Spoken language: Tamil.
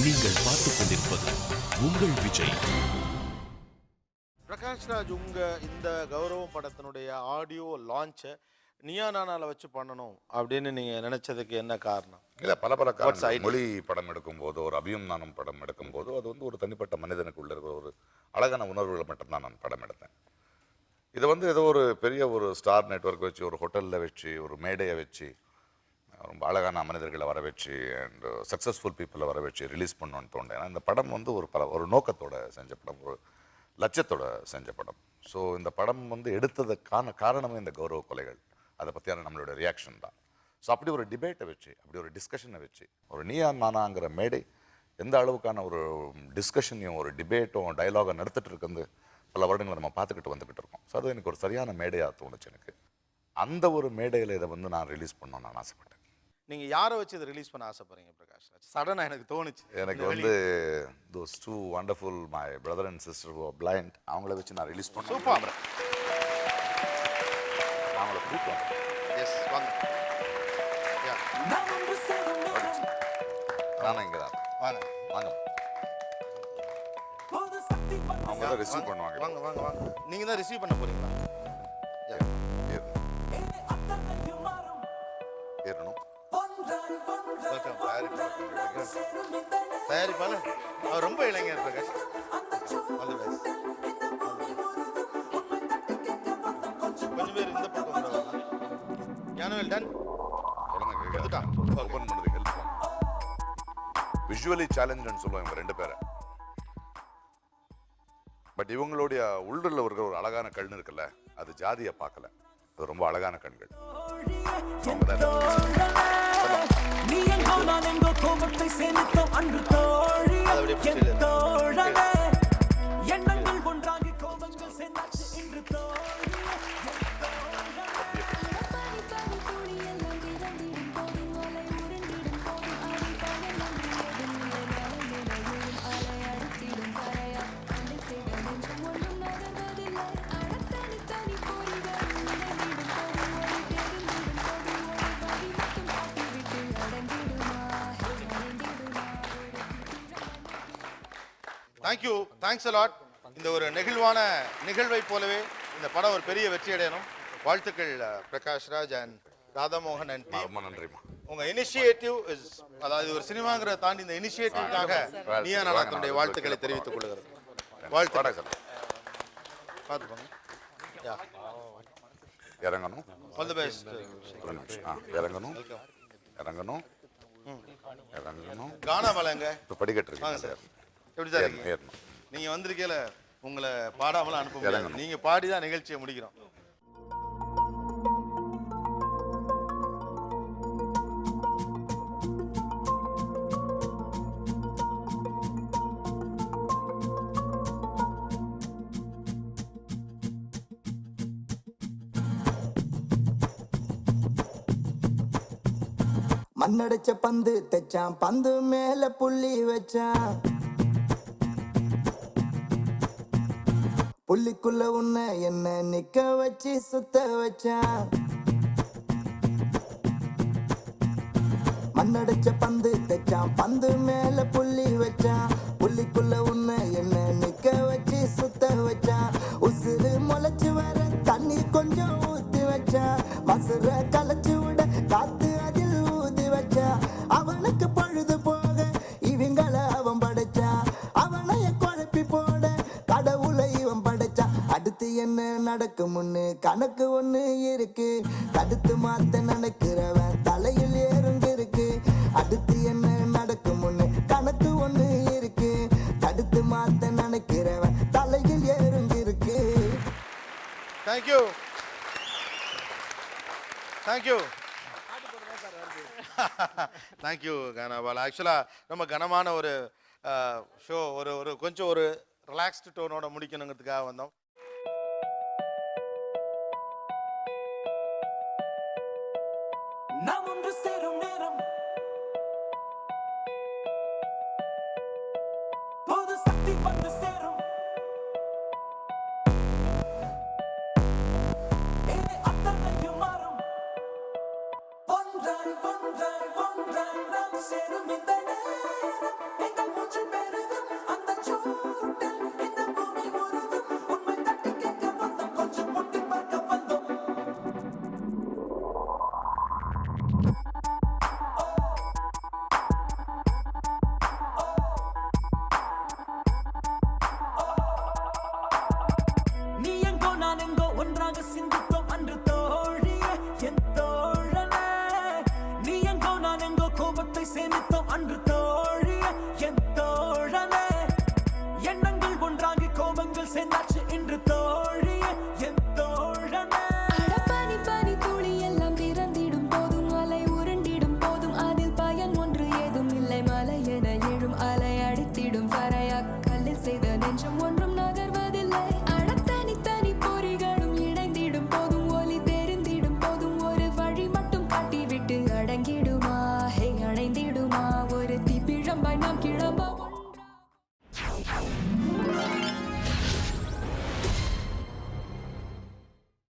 நீங்கள் பார்த்துக் கொண்டிருப்பது உங்கள் விஜய். பிரகாஷ் ராஜ் இந்த கௌரவம் படத்தினுடைய ஆடியோ லான்ச்சை நீயா நானால வச்சு பண்ணணும் அப்படின்னு நீங்க நினைச்சதுக்கு என்ன காரணம்? இல்லை, பல காரணங்கள். மொழி படம் எடுக்கும்போது, ஒரு அபியும் நானும் படம் எடுக்கும்போது, அது ஒரு தனிப்பட்ட மனிதனுக்குள்ள இருக்கிற ஒரு அழகான உணர்வுகளை மட்டும்தான் நான் படம் எடுத்தேன். இதை ஏதோ ஒரு பெரிய ஒரு ஸ்டார் நெட்வொர்க் வச்சு, ஒரு ஹோட்டலில் வச்சு, ஒரு மேடையை வச்சு, ரொம்ப அழகான மனிதர்களை வர வச்சு அண்ட் சக்ஸஸ்ஃபுல் பீப்புளை வர வச்சு ரிலீஸ் பண்ணணும்னு தோண்டேன். ஏன்னா இந்த படம் ஒரு நோக்கத்தோட செஞ்ச படம், ஒரு லட்சத்தோட செஞ்ச படம். ஸோ இந்த படம் எடுத்ததுக்கான காரணமே இந்த கௌரவ கொலைகள், அதை பற்றியான நம்மளோட ரியாக்ஷன் தான். ஸோ அப்படி ஒரு டிபேட்டை வச்சு, அப்படி ஒரு டிஸ்கஷனை வச்சு, ஒரு நீயா நானாங்கிற மேடை எந்த அளவுக்கான ஒரு டிஸ்கஷனையும் ஒரு டிபேட்டும் டயலாகை நடத்திட்டு இருக்கிறது பல வருடங்களை நம்ம பார்த்துக்கிட்டு வந்துக்கிட்டு இருக்கோம். ஸோ அது எனக்கு ஒரு சரியான மேடையாக தோணுச்சு. எனக்கு அந்த ஒரு மேடையில் இதை நான் ரிலீஸ் பண்ணணும்னு நான் ஆசைப்பட்டேன். நீங்க யாரை வச்சு இதை ரிலீஸ் பண்ண ஆசைப்படுறீங்க பிரகாஷ் ராஜ்? சடனா எனக்கு தோணுச்சு, எனக்கு those two wonderful my brother and sister who are blind, அவங்கள வச்சு நான் ரிலீஸ் பண்ணேன். சூப்பர். அவங்கள கூப்பிட்டோம். எஸ், வாங்க. யா, நானும் இங்கே தான். வாங்க வாங்க. அவங்க தான் ரிசீவ் பண்ணுவாங்க. வாங்க வாங்க வாங்க. நீங்க தான் ரிசீவ் பண்ண போறீங்களா? ஏறணும். தயாரிப்பாளர் அவர் ரொம்ப இளைஞர் பிரகாஷ். கொஞ்சம் பேர் இந்த பக்கம் ஞானவேல் டன் ஓபன் பண்ணுறது ஹெல்ப் பண்ணும். விஷுவலி சேலஞ்சுன்னு சொல்லுவாங்க இவங்க ரெண்டு பேரை. பட் இவங்களுடைய உள்ளுள்ள இருக்கிற ஒரு அழகான கண் இருக்குல்ல, அது ஜாதியை பார்க்கல, அது ரொம்ப அழகான கண்கள். Thank you, thanks a lot. இந்த ஒரு நெகிழ்வான நிகழ்வை போலவே இந்த படம் ஒரு பெரிய வெற்றி அடையணும். வாழ்த்துக்கள் Prakash Raj and Radhamohan and team. ரொம்ப நன்றிமா. உங்க இனிஷியேட்டிவ் அதாவது ஒரு சினிமாங்கிற தாண்டி இந்த இனிஷியேட்டிவ்காக நீயா நானா தன்னுடைய வாழ்த்துக்களை தெரிவித்துக் கொள்கிறது. வாழ்த்துக்கள் சார். பார்த்துக்கோங்க. இறங்கணும். All the best. இறங்கணும் இறங்கணும் இறங்கணும். கானா வளங்க இப்போ படிக்கட்டு இருக்கீங்க சார். எப்படி சார் இருக்கீங்க? நீங்க வந்திருக்கேல உங்களை பாடாமலாம் அனுப்ப முடியாது. நீங்க பாடி தான் நிகழ்ச்சியை முடிக்கிறோம். மண்ணடைச்ச பந்து தைச்சான், பந்து மேல புள்ளி வச்சான், புள்ளிக்குள்ள உன்னை என்ன நிக்க வச்சு சுத்த வச்சான். மண்ணடைச்ச பந்து தைச்சான், பந்து மேல புள்ளி வச்சான், புள்ளிக்குள்ள உன்னை என்ன நிக்க வச்சு சுத்த வச்சான். உசுறு முளைச்சு வர தண்ணி கொஞ்சம் ஊத்தி வச்சான், மசுர கலைச்சு விட காத்து அதில் ஊதி வச்சான். அவனுக்கு பழுது போக இவங்களை அவன் படைச்சான், அவனைய குழப்பி போட கடவுளை இவன் படைச்சான். அடுத்து என்ன நடக்கும் முன்னு கணக்கு ஒண்ணு இருக்கு, தடுத்து மாத்த நடக்கிறவன் தலையில் ஏறுங்க இருக்கு. அடுத்து என்ன நடக்கும் முன்னு கணக்கு ஒண்ணு இருக்கு, தடுத்து மாத்த நினைக்கிறவன் தலையில் ஏறுங்க இருக்கு. தேங்க்யூ, தேங்க்யூ, தேங்க்யூ கானாபால். ஆக்சுவலாக ரொம்ப கனமான ஒரு ஷோ, ஒரு கொஞ்சம் ஒரு ரிலாக்ஸ்டு டோனோட முடிக்கணுங்கிறதுக்காக வந்தோம். நாம் ஒன்று சேரும் நேரம், பொது சக்தி வந்து சேரும்.